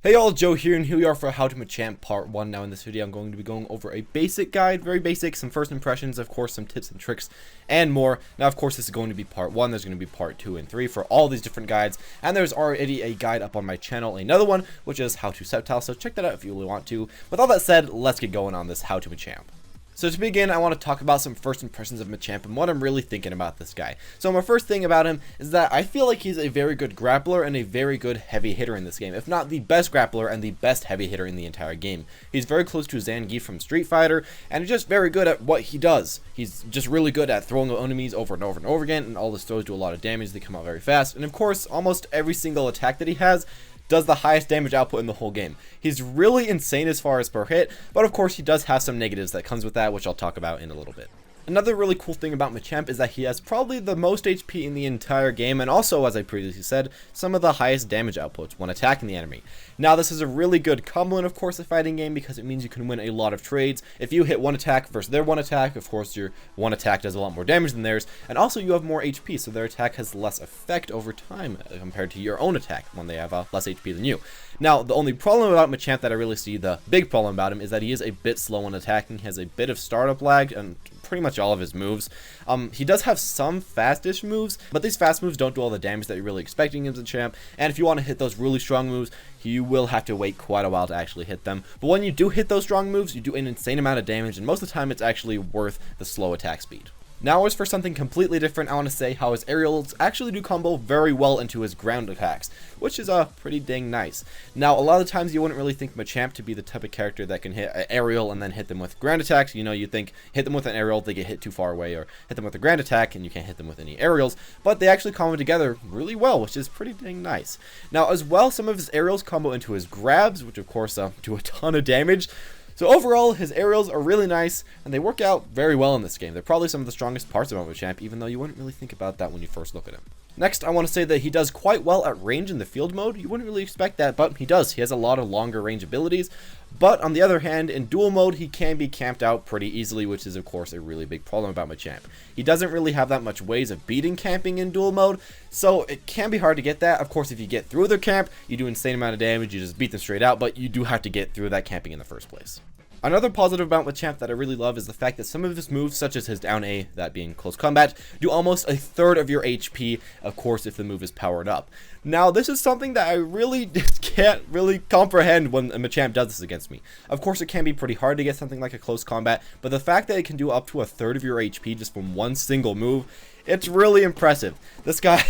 Hey y'all, Joe here, and here we are for How to Machamp Part 1. Now in this video I'm going to be going over a basic guide, very basic, some first impressions, of course some tips and tricks, and more. Now of course this is going to be Part 1, there's going to be Part 2 and 3 for all these different guides, and there's already a guide up on my channel, another one, which is How to Sceptile, so check that out if you really want to. With all that said, let's get going on this How to Machamp. So to begin, I want to talk about some first impressions of Machamp and what I'm really thinking about this guy. So my first thing about him is that I feel like he's a very good grappler and a very good heavy hitter in this game, if not the best grappler and the best heavy hitter in the entire game. He's very close to Zangief from Street Fighter, and he's just very good at what he does. He's just really good at throwing enemies over and over and over again, and all his throws do a lot of damage, they come out very fast, and of course, almost every single attack that he has does the highest damage output in the whole game. He's really insane as far as per hit, but of course he does have some negatives that comes with that, which I'll talk about in a little bit. Another really cool thing about Machamp is that he has probably the most HP in the entire game, and also, as I previously said, some of the highest damage outputs when attacking the enemy. Now this is a really good combo in, of course, a fighting game, because it means you can win a lot of trades. If you hit one attack versus their one attack, of course your one attack does a lot more damage than theirs, and also you have more HP, so their attack has less effect over time compared to your own attack when they have less HP than you. Now the only problem about Machamp that I really see, the big problem about him, is that he is a bit slow when attacking. He has a bit of startup lag and pretty much all of his moves. He does have some fast-ish moves, but these fast moves don't do all the damage that you're really expecting as a champ, and if you want to hit those really strong moves, you will have to wait quite a while to actually hit them. But when you do hit those strong moves, you do an insane amount of damage, and most of the time it's actually worth the slow attack speed. Now as for something completely different, I want to say how his aerials actually do combo very well into his ground attacks, which is pretty dang nice. Now a lot of the times you wouldn't really think Machamp to be the type of character that can hit an aerial and then hit them with ground attacks. You know, you think hit them with an aerial, they get hit too far away, or hit them with a ground attack and you can't hit them with any aerials, but they actually combo together really well, which is pretty dang nice. Now as well, some of his aerials combo into his grabs, which of course do a ton of damage. So overall, his aerials are really nice, and they work out very well in this game. They're probably some of the strongest parts about Machamp, even though you wouldn't really think about that when you first look at him. Next, I want to say that he does quite well at range in the field mode. You wouldn't really expect that, but he does. He has a lot of longer range abilities. But on the other hand, in duel mode, he can be camped out pretty easily, which is of course a really big problem about Machamp. He doesn't really have that much ways of beating camping in duel mode, so it can be hard to get that. Of course, if you get through their camp, you do an insane amount of damage, you just beat them straight out, but you do have to get through that camping in the first place. Another positive about Machamp that I really love is the fact that some of his moves, such as his down A, that being close combat, do almost a third of your HP, of course, if the move is powered up. Now, this is something that I really can't really comprehend when a Machamp does this against me. Of course, it can be pretty hard to get something like a close combat, but the fact that it can do up to a third of your HP just from one single move, it's really impressive. This guy,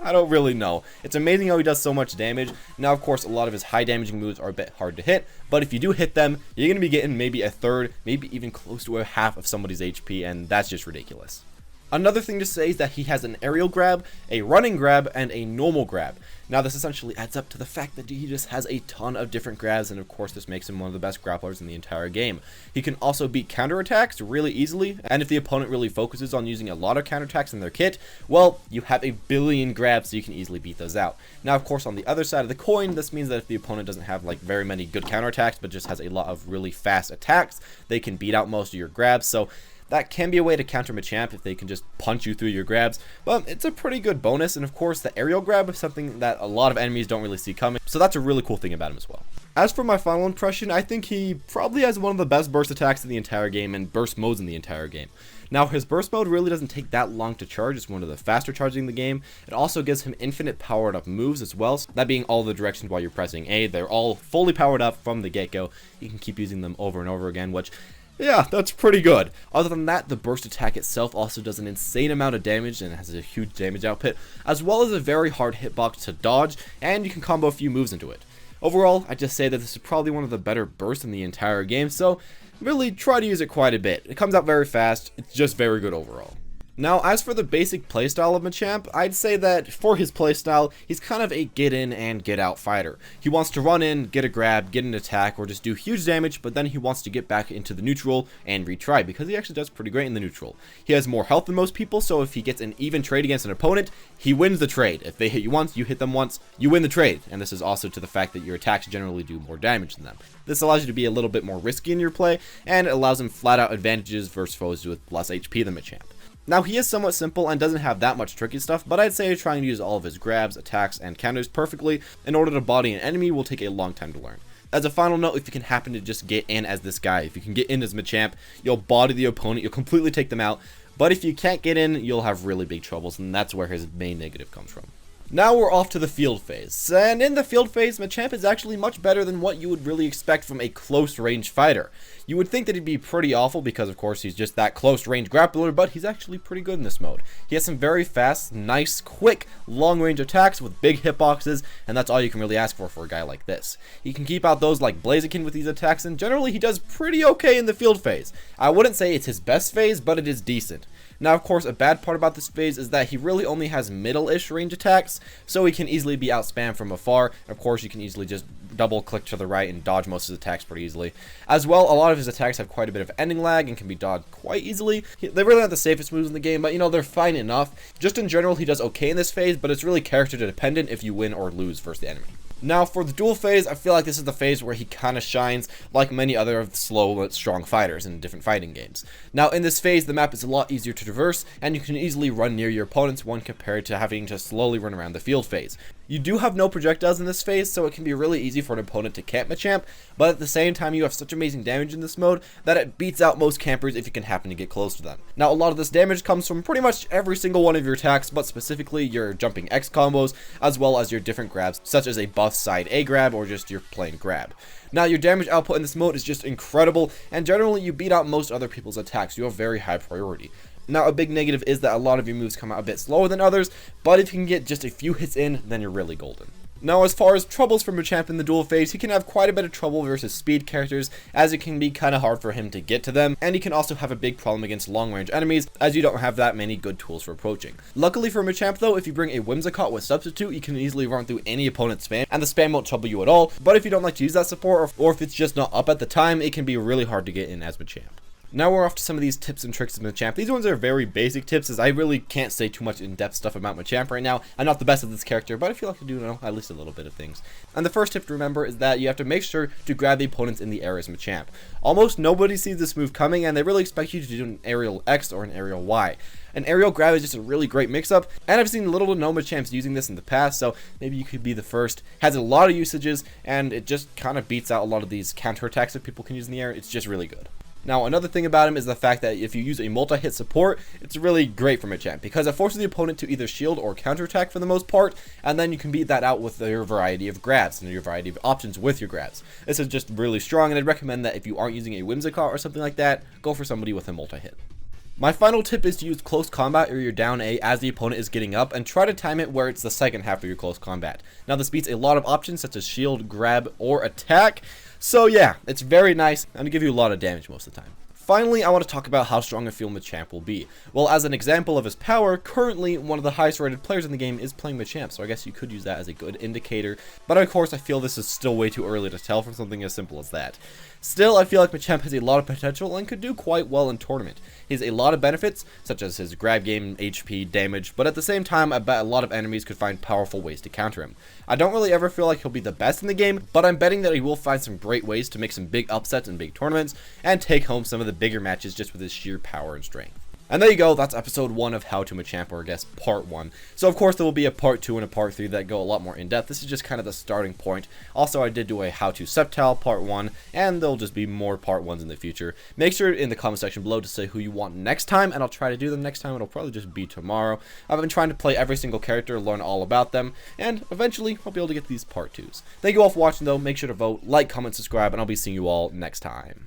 I don't really know. It's amazing how he does so much damage. Now, of course, a lot of his high damaging moves are a bit hard to hit, but if you do hit them, you're going to be getting maybe a third, maybe even close to a half of somebody's HP, and that's just ridiculous. Another thing to say is that he has an aerial grab, a running grab, and a normal grab. Now this essentially adds up to the fact that he just has a ton of different grabs, and of course this makes him one of the best grapplers in the entire game. He can also beat counterattacks really easily, and if the opponent really focuses on using a lot of counterattacks in their kit, well, you have a billion grabs so you can easily beat those out. Now of course on the other side of the coin, this means that if the opponent doesn't have like very many good counterattacks, but just has a lot of really fast attacks, they can beat out most of your grabs, so that can be a way to counter Machamp if they can just punch you through your grabs, but it's a pretty good bonus, and of course the aerial grab is something that a lot of enemies don't really see coming, so that's a really cool thing about him as well. As for my final impression, I think he probably has one of the best burst attacks in the entire game and burst modes in the entire game. Now his burst mode really doesn't take that long to charge, it's one of the faster charging in the game. It also gives him infinite powered up moves as well, so that being all the directions while you're pressing A, they're all fully powered up from the get-go. You can keep using them over and over again, which, yeah, that's pretty good. Other than that, the burst attack itself also does an insane amount of damage and has a huge damage output, as well as a very hard hitbox to dodge, and you can combo a few moves into it. Overall, I just say that this is probably one of the better bursts in the entire game, so really try to use it quite a bit. It comes out very fast, it's just very good overall. Now, as for the basic playstyle of Machamp, I'd say that for his playstyle, he's kind of a get in and get out fighter. He wants to run in, get a grab, get an attack, or just do huge damage, but then he wants to get back into the neutral and retry, because he actually does pretty great in the neutral. He has more health than most people, so if he gets an even trade against an opponent, he wins the trade. If they hit you once, you hit them once, you win the trade, and this is also to the fact that your attacks generally do more damage than them. This allows you to be a little bit more risky in your play, and it allows him flat out advantages versus foes with less HP than Machamp. Now, he is somewhat simple and doesn't have that much tricky stuff, but I'd say trying to use all of his grabs, attacks, and counters perfectly in order to body an enemy will take a long time to learn. As a final note, if you can happen to just get in as this guy, if you can get in as Machamp, you'll body the opponent, you'll completely take them out, but if you can't get in, you'll have really big troubles, and that's where his main negative comes from. Now we're off to the field phase, and in the field phase, Machamp is actually much better than what you would really expect from a close range fighter. You would think that he'd be pretty awful because of course he's just that close range grappler, but he's actually pretty good in this mode. He has some very fast, nice, quick, long range attacks with big hitboxes, and that's all you can really ask for a guy like this. He can keep out those like Blaziken with these attacks, and generally he does pretty okay in the field phase. I wouldn't say it's his best phase, but it is decent. Now, of course, a bad part about this phase is that he really only has middle-ish range attacks, so he can easily be outspammed from afar. Of course, you can easily just double-click to the right and dodge most of his attacks pretty easily. As well, a lot of his attacks have quite a bit of ending lag and can be dodged quite easily. They're really not the safest moves in the game, but, you know, they're fine enough. Just in general, he does okay in this phase, but it's really character-dependent if you win or lose versus the enemy. Now, for the duel phase, I feel like this is the phase where he kind of shines like many other of the slow but strong fighters in different fighting games. Now, in this phase, the map is a lot easier to traverse, and you can easily run near your opponents when compared to having to slowly run around the field phase. You do have no projectiles in this phase, so it can be really easy for an opponent to camp Machamp, but at the same time you have such amazing damage in this mode that it beats out most campers if you can happen to get close to them. Now, a lot of this damage comes from pretty much every single one of your attacks, but specifically your jumping X combos, as well as your different grabs, such as a buff side A grab or just your plain grab. Now, your damage output in this mode is just incredible, and generally you beat out most other people's attacks. You have very high priority. Now, a big negative is that a lot of your moves come out a bit slower than others, but if you can get just a few hits in, then you're really golden. Now, as far as troubles for Machamp in the duel phase, he can have quite a bit of trouble versus speed characters, as it can be kind of hard for him to get to them, and he can also have a big problem against long-range enemies, as you don't have that many good tools for approaching. Luckily for Machamp though, if you bring a Whimsicott with Substitute, you can easily run through any opponent's spam, and the spam won't trouble you at all, but if you don't like to use that support, or if it's just not up at the time, it can be really hard to get in as Machamp. Now we're off to some of these tips and tricks of Machamp. These ones are very basic tips, as I really can't say too much in-depth stuff about Machamp right now. I'm not the best at this character, but I feel like I do know at least a little bit of things. And the first tip to remember is that you have to make sure to grab the opponents in the air as Machamp. Almost nobody sees this move coming, and they really expect you to do an aerial X or an aerial Y. An aerial grab is just a really great mix-up, and I've seen little to no Machamps using this in the past, so maybe you could be the first. Has a lot of usages, and it just kind of beats out a lot of these counter-attacks that people can use in the air. It's just really good. Now, another thing about him is the fact that if you use a multi-hit support, it's really great for Machamp, because it forces the opponent to either shield or counterattack for the most part, and then you can beat that out with your variety of grabs and your variety of options with your grabs. This is just really strong, and I'd recommend that if you aren't using a Whimsicott or something like that, go for somebody with a multi-hit. My final tip is to use close combat or your down A as the opponent is getting up, and try to time it where it's the second half of your close combat. Now, this beats a lot of options such as shield, grab, or attack. So yeah, it's very nice and give you a lot of damage most of the time. Finally, I want to talk about how strong I feel Machamp will be. Well, as an example of his power, currently one of the highest rated players in the game is playing Machamp, so I guess you could use that as a good indicator. But of course, I feel this is still way too early to tell from something as simple as that. Still, I feel like Machamp has a lot of potential and could do quite well in tournament. He has a lot of benefits, such as his grab game, HP, damage, but at the same time, I bet a lot of enemies could find powerful ways to counter him. I don't really ever feel like he'll be the best in the game, but I'm betting that he will find some great ways to make some big upsets in big tournaments, and take home some of the bigger matches just with his sheer power and strength. And there you go, that's episode 1 of How to Machamp, or I guess part 1. So of course there will be a part 2 and a part 3 that go a lot more in depth. This is just kind of the starting point. Also, I did do a How to Sceptile part 1, and there'll just be more part 1s in the future. Make sure in the comment section below to say who you want next time, and I'll try to do them next time. It'll probably just be tomorrow. I've been trying to play every single character, learn all about them, and eventually I'll be able to get these part 2s. Thank you all for watching though, make sure to vote, like, comment, subscribe, and I'll be seeing you all next time.